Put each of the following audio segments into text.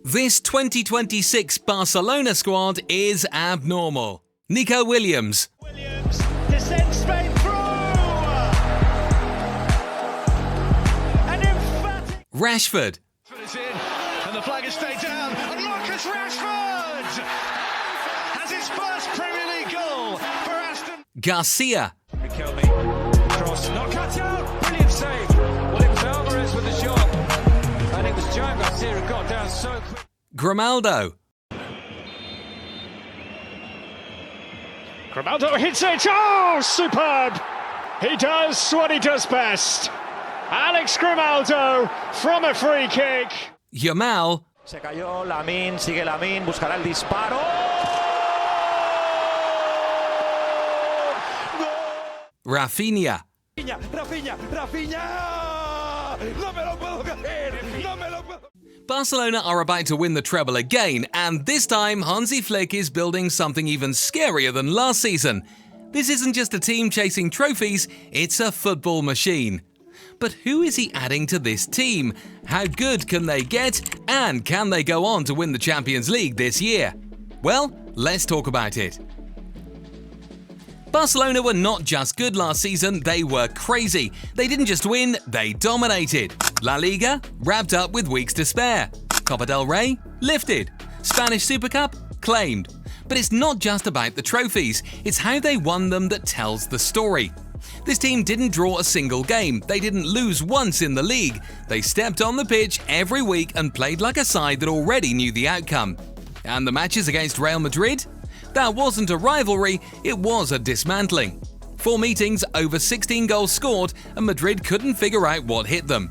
This 2026 Barcelona squad is abnormal. Nico Williams. Descends Spain through! An emphatic... Rashford. It's in, and the flag has stayed down, and Marcus Rashford has his first Premier League goal for Aston. Garcia. Riquelme, cross, not cut out, brilliant save. Well, it was Alvarez with the shot, and it was João Garcia who got down so quick. Grimaldo. Grimaldo hits it, oh, superb! He does what he does best. Alex Grimaldo from a free kick. Yamal. Se cayó Lamine, sigue Lamine, buscará el disparo. Rafinha. Rafinha! No me lo puedo creer, no me lo puedo... Barcelona are about to win the treble again, and this time Hansi Flick is building something even scarier than last season. This isn't just a team chasing trophies, it's a football machine. But who is he adding to this team? How good can they get? And can they go on to win the Champions League this year? Well, let's talk about it. Barcelona were not just good last season, they were crazy. They didn't just win, they dominated. La Liga wrapped up with weeks to spare. Copa del Rey lifted. Spanish Super Cup claimed. But it's not just about the trophies, it's how they won them that tells the story. This team didn't draw a single game, they didn't lose once in the league. They stepped on the pitch every week and played like a side that already knew the outcome. And the matches against Real Madrid? That wasn't a rivalry, it was a dismantling. 4 meetings, over 16 goals scored, and Madrid couldn't figure out what hit them.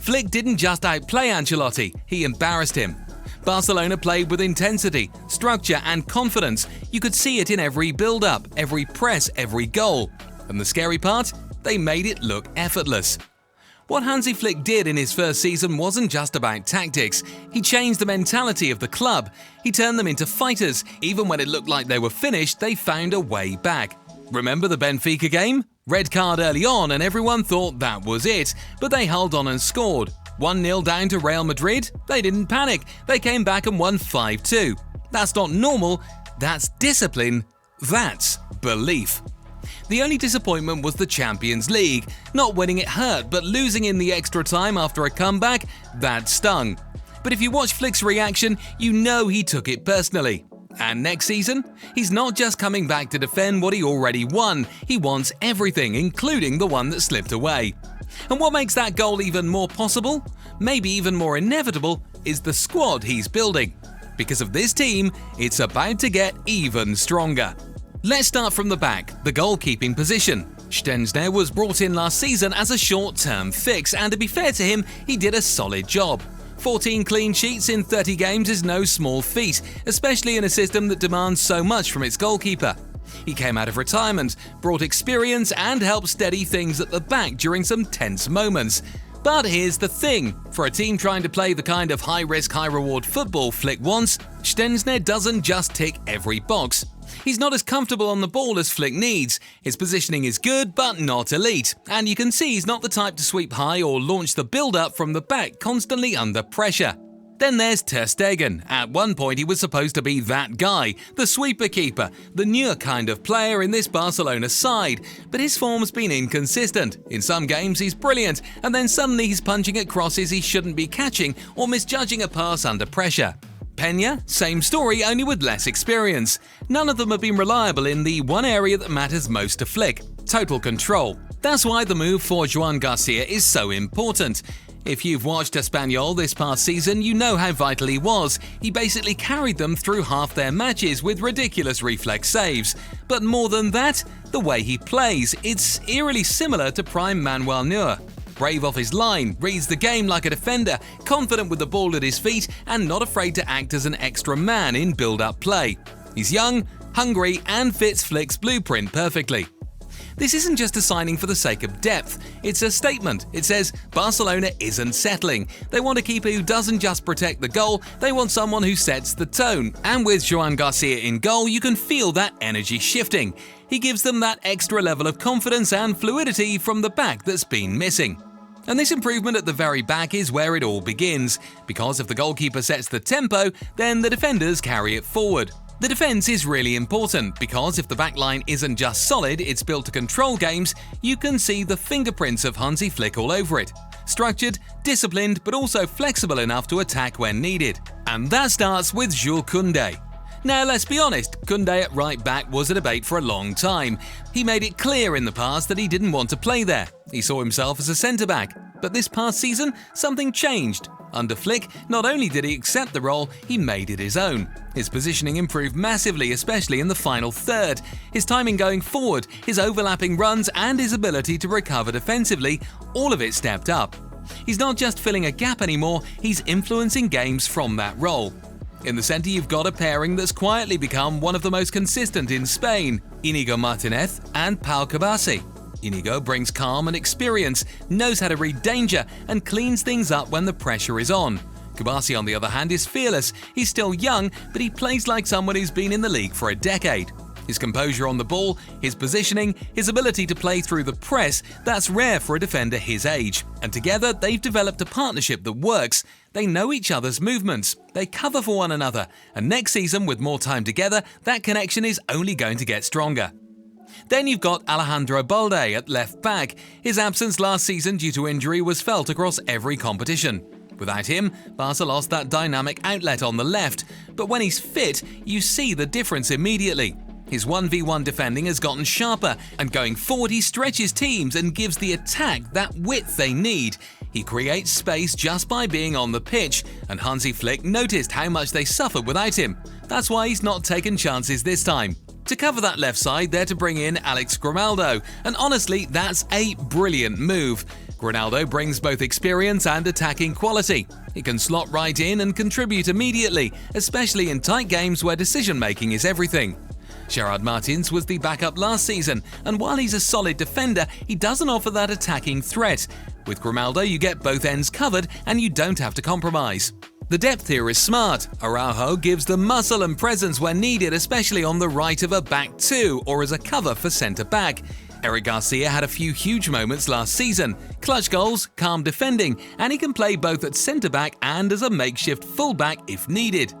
Flick didn't just outplay Ancelotti, he embarrassed him. Barcelona played with intensity, structure and confidence. You could see it in every build-up, every press, every goal. And the scary part? They made it look effortless. What Hansi Flick did in his first season wasn't just about tactics. He changed the mentality of the club. He turned them into fighters. Even when it looked like they were finished, they found a way back. Remember the Benfica game? Red card early on and everyone thought that was it, but they held on and scored. 1-0 down to Real Madrid? They didn't panic. They came back and won 5-2. That's not normal. That's discipline. That's belief. The only disappointment was the Champions League. Not winning it hurt, but losing in the extra time after a comeback, that stung. But if you watch Flick's reaction, you know he took it personally. And next season, he's not just coming back to defend what he already won, he wants everything, including the one that slipped away. And what makes that goal even more possible, maybe even more inevitable, is the squad he's building. Because of this team, it's about to get even stronger. Let's start from the back, the goalkeeping position. Stensner was brought in last season as a short-term fix, and to be fair to him, he did a solid job. 14 clean sheets in 30 games is no small feat, especially in a system that demands so much from its goalkeeper. He came out of retirement, brought experience and helped steady things at the back during some tense moments. But here's the thing, for a team trying to play the kind of high-risk, high-reward football Flick wants, Stensner doesn't just tick every box. He's not as comfortable on the ball as Flick needs. His positioning is good, but not elite. And you can see he's not the type to sweep high or launch the build-up from the back constantly under pressure. Then there's Ter Stegen. At one point he was supposed to be that guy, the sweeper keeper, the newer kind of player in this Barcelona side. But his form's been inconsistent. In some games he's brilliant, and then suddenly he's punching at crosses he shouldn't be catching or misjudging a pass under pressure. Peña, same story, only with less experience. None of them have been reliable in the one area that matters most to Flick, total control. That's why the move for João Garcia is so important. If you've watched Espanyol this past season, you know how vital he was. He basically carried them through half their matches with ridiculous reflex saves. But more than that, the way he plays, it's eerily similar to prime Manuel Neuer. Brave off his line, reads the game like a defender, confident with the ball at his feet and not afraid to act as an extra man in build-up play. He's young, hungry and fits Flick's blueprint perfectly. This isn't just a signing for the sake of depth, it's a statement. It says Barcelona isn't settling. They want a keeper who doesn't just protect the goal, they want someone who sets the tone. And with João Garcia in goal, you can feel that energy shifting. He gives them that extra level of confidence and fluidity from the back that's been missing. And this improvement at the very back is where it all begins, because if the goalkeeper sets the tempo, then the defenders carry it forward. The defence is really important, because if the backline isn't just solid, it's built to control games, you can see the fingerprints of Hansi Flick all over it. Structured, disciplined, but also flexible enough to attack when needed. And that starts with Jules Koundé. Now let's be honest, Koundé at right back was a debate for a long time. He made it clear in the past that he didn't want to play there. He saw himself as a centre-back. But this past season, something changed. Under Flick, not only did he accept the role, he made it his own. His positioning improved massively, especially in the final third. His timing going forward, his overlapping runs, and his ability to recover defensively, all of it stepped up. He's not just filling a gap anymore, he's influencing games from that role. In the centre, you've got a pairing that's quietly become one of the most consistent in Spain, Íñigo Martínez and Pau Cubarsí. Íñigo brings calm and experience, knows how to read danger, and cleans things up when the pressure is on. Cubarsí, on the other hand, is fearless. He's still young, but he plays like someone who's been in the league for a decade. His composure on the ball, his positioning, his ability to play through the press, that's rare for a defender his age. And together, they've developed a partnership that works. They know each other's movements, they cover for one another, and next season, with more time together, that connection is only going to get stronger. Then you've got Alejandro Balde at left back. His absence last season due to injury was felt across every competition. Without him, Barca lost that dynamic outlet on the left, but when he's fit, you see the difference immediately. His 1v1 defending has gotten sharper, and going forward he stretches teams and gives the attack that width they need. He creates space just by being on the pitch, and Hansi Flick noticed how much they suffered without him. That's why he's not taken chances this time. To cover that left side, they're to bring in Alex Grimaldo, and honestly, that's a brilliant move. Grimaldo brings both experience and attacking quality. He can slot right in and contribute immediately, especially in tight games where decision-making is everything. Gerard Martins was the backup last season, and while he's a solid defender, he doesn't offer that attacking threat. With Grimaldo, you get both ends covered and you don't have to compromise. The depth here is smart. Araujo gives the muscle and presence when needed, especially on the right of a back two or as a cover for centre-back. Eric Garcia had a few huge moments last season. Clutch goals, calm defending, and he can play both at centre-back and as a makeshift full-back if needed.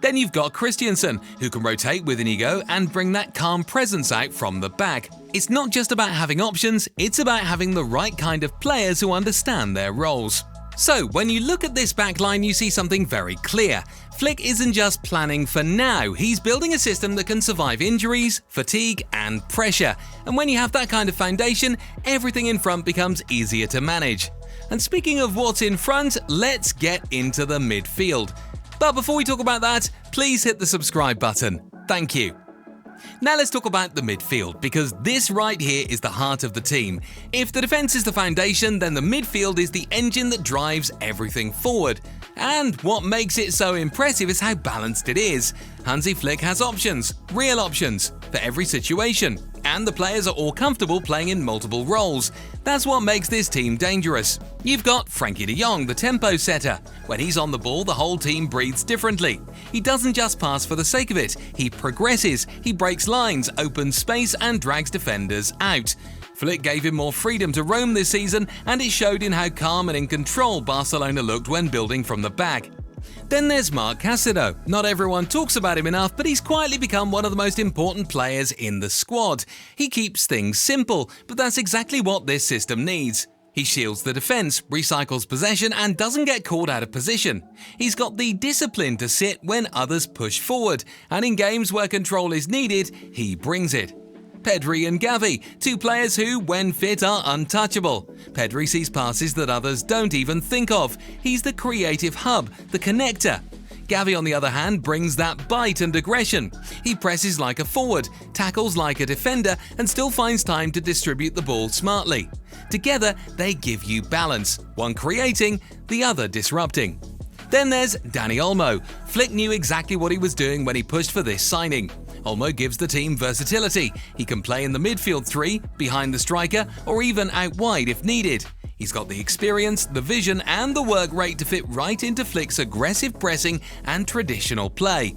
Then you've got Christensen, who can rotate with Íñigo and bring that calm presence out from the back. It's not just about having options, it's about having the right kind of players who understand their roles. So, when you look at this backline, you see something very clear. Flick isn't just planning for now, he's building a system that can survive injuries, fatigue, and pressure. And when you have that kind of foundation, everything in front becomes easier to manage. And speaking of what's in front, let's get into the midfield. But before we talk about that, please hit the subscribe button. Thank you. Now let's talk about the midfield, because this right here is the heart of the team. If the defense is the foundation, then the midfield is the engine that drives everything forward. And what makes it so impressive is how balanced it is. Hansi Flick has options, real options, for every situation. And the players are all comfortable playing in multiple roles. That's what makes this team dangerous. You've got Frankie de Jong, the tempo setter. When he's on the ball, the whole team breathes differently. He doesn't just pass for the sake of it, he progresses, he breaks lines, opens space and drags defenders out. Flick gave him more freedom to roam this season, and it showed in how calm and in control Barcelona looked when building from the back. Then there's Marc Caicedo. Not everyone talks about him enough, but he's quietly become one of the most important players in the squad. He keeps things simple, but that's exactly what this system needs. He shields the defense, recycles possession, and doesn't get caught out of position. He's got the discipline to sit when others push forward, and in games where control is needed, he brings it. Pedri and Gavi, two players who, when fit, are untouchable. Pedri sees passes that others don't even think of. He's the creative hub, the connector. Gavi, on the other hand, brings that bite and aggression. He presses like a forward, tackles like a defender, and still finds time to distribute the ball smartly. Together, they give you balance, one creating, the other disrupting. Then there's Dani Olmo. Flick knew exactly what he was doing when he pushed for this signing. Olmo gives the team versatility. He can play in the midfield three, behind the striker, or even out wide if needed. He's got the experience, the vision, and the work rate to fit right into Flick's aggressive pressing and traditional play.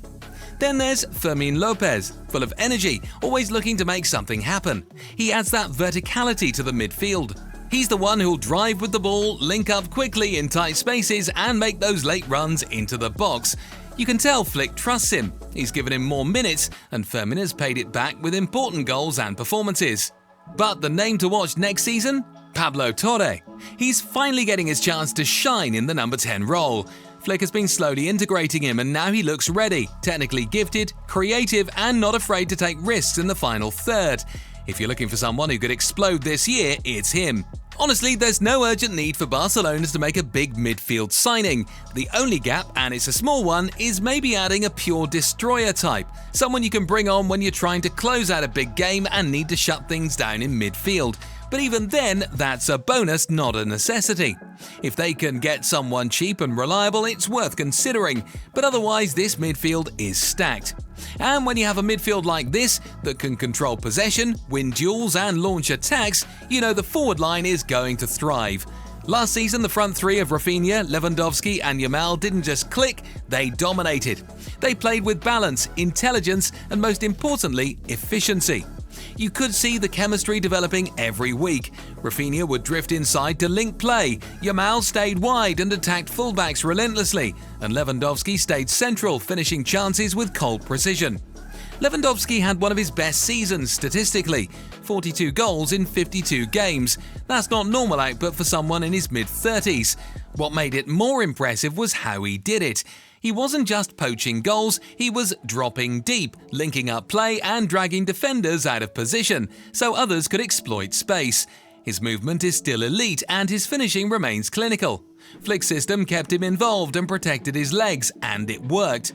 Then there's Fermín López, full of energy, always looking to make something happen. He adds that verticality to the midfield. He's the one who'll drive with the ball, link up quickly in tight spaces and make those late runs into the box. You can tell Flick trusts him. He's given him more minutes and Firmina's paid it back with important goals and performances. But the name to watch next season? Pablo Torre. He's finally getting his chance to shine in the number 10 role. Flick has been slowly integrating him and now he looks ready, technically gifted, creative and not afraid to take risks in the final third. If you're looking for someone who could explode this year, it's him. Honestly, there's no urgent need for Barcelona to make a big midfield signing. The only gap, and it's a small one, is maybe adding a pure destroyer type. Someone you can bring on when you're trying to close out a big game and need to shut things down in midfield. But even then, that's a bonus, not a necessity. If they can get someone cheap and reliable, it's worth considering. But otherwise, this midfield is stacked. And when you have a midfield like this that can control possession, win duels and launch attacks, you know the forward line is going to thrive. Last season, the front three of Rafinha, Lewandowski and Yamal didn't just click, they dominated. They played with balance, intelligence and most importantly, efficiency. You could see the chemistry developing every week. Rafinha would drift inside to link play, Yamal stayed wide and attacked fullbacks relentlessly, and Lewandowski stayed central, finishing chances with cold precision. Lewandowski had one of his best seasons statistically, 42 goals in 52 games. That's not normal output for someone in his mid-30s. What made it more impressive was how he did it. He wasn't just poaching goals, he was dropping deep, linking up play and dragging defenders out of position, so others could exploit space. His movement is still elite and his finishing remains clinical. Flick's system kept him involved and protected his legs, and it worked.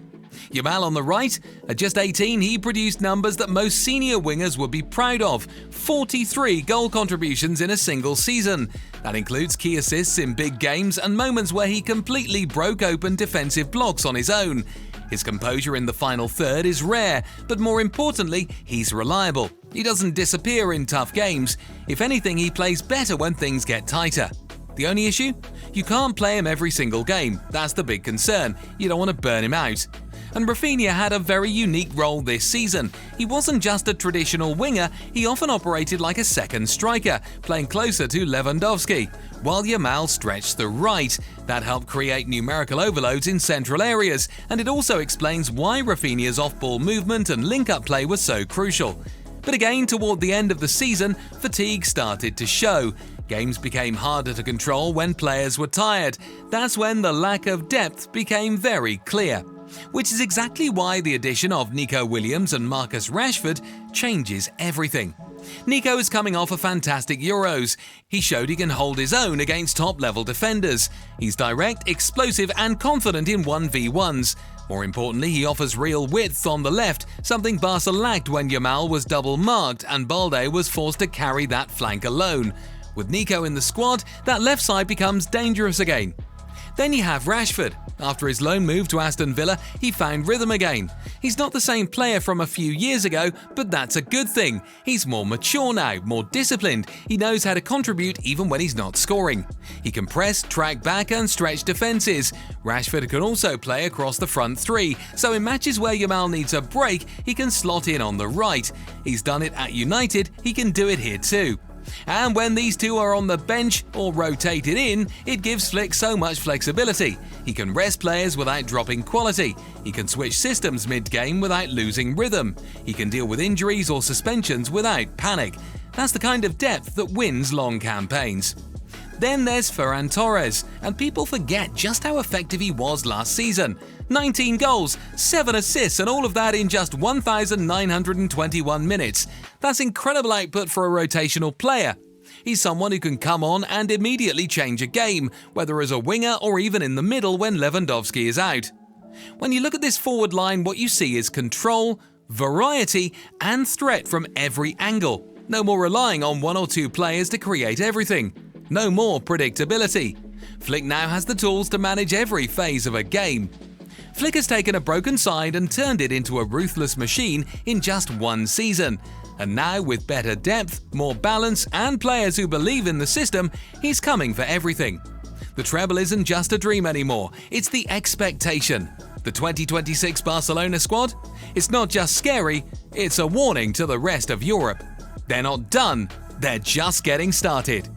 Yamal on the right, at just 18 he produced numbers that most senior wingers would be proud of, 43 goal contributions in a single season. That includes key assists in big games and moments where he completely broke open defensive blocks on his own. His composure in the final third is rare, but more importantly, he's reliable. He doesn't disappear in tough games. If anything, he plays better when things get tighter. The only issue? You can't play him every single game. That's the big concern. You don't want to burn him out. And Rafinha had a very unique role this season. He wasn't just a traditional winger, he often operated like a second striker, playing closer to Lewandowski, while Yamal stretched the right. That helped create numerical overloads in central areas, and it also explains why Rafinha's off-ball movement and link-up play were so crucial. But again, toward the end of the season, fatigue started to show. Games became harder to control when players were tired. That's when the lack of depth became very clear. Which is exactly why the addition of Nico Williams and Marcus Rashford changes everything. Nico is coming off a fantastic Euros. He showed he can hold his own against top-level defenders. He's direct, explosive and confident in 1v1s. More importantly, he offers real width on the left, something Barca lacked when Yamal was double-marked and Balde was forced to carry that flank alone. With Nico in the squad, that left side becomes dangerous again. Then you have Rashford. After his loan move to Aston Villa, he found rhythm again. He's not the same player from a few years ago, but that's a good thing. He's more mature now, more disciplined. He knows how to contribute even when he's not scoring. He can press, track back and stretch defences. Rashford can also play across the front three, so in matches where Yamal needs a break, he can slot in on the right. He's done it at United, he can do it here too. And when these two are on the bench or rotated in, it gives Flick so much flexibility. He can rest players without dropping quality. He can switch systems mid-game without losing rhythm. He can deal with injuries or suspensions without panic. That's the kind of depth that wins long campaigns. Then there's Ferran Torres, and people forget just how effective he was last season. 19 goals, 7 assists, and all of that in just 1,921 minutes. That's incredible output for a rotational player. He's someone who can come on and immediately change a game, whether as a winger or even in the middle when Lewandowski is out. When you look at this forward line, what you see is control, variety, and threat from every angle. No more relying on one or two players to create everything. No more predictability. Flick now has the tools to manage every phase of a game. Flick has taken a broken side and turned it into a ruthless machine in just one season. And now, with better depth, more balance, and players who believe in the system, he's coming for everything. The treble isn't just a dream anymore, it's the expectation. The 2026 Barcelona squad? It's not just scary, it's a warning to the rest of Europe. They're not done, they're just getting started.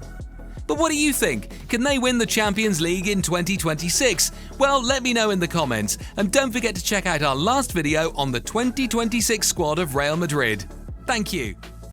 But what do you think? Can they win the Champions League in 2026? Well, let me know in the comments, and don't forget to check out our last video on the 2026 squad of Real Madrid. Thank you.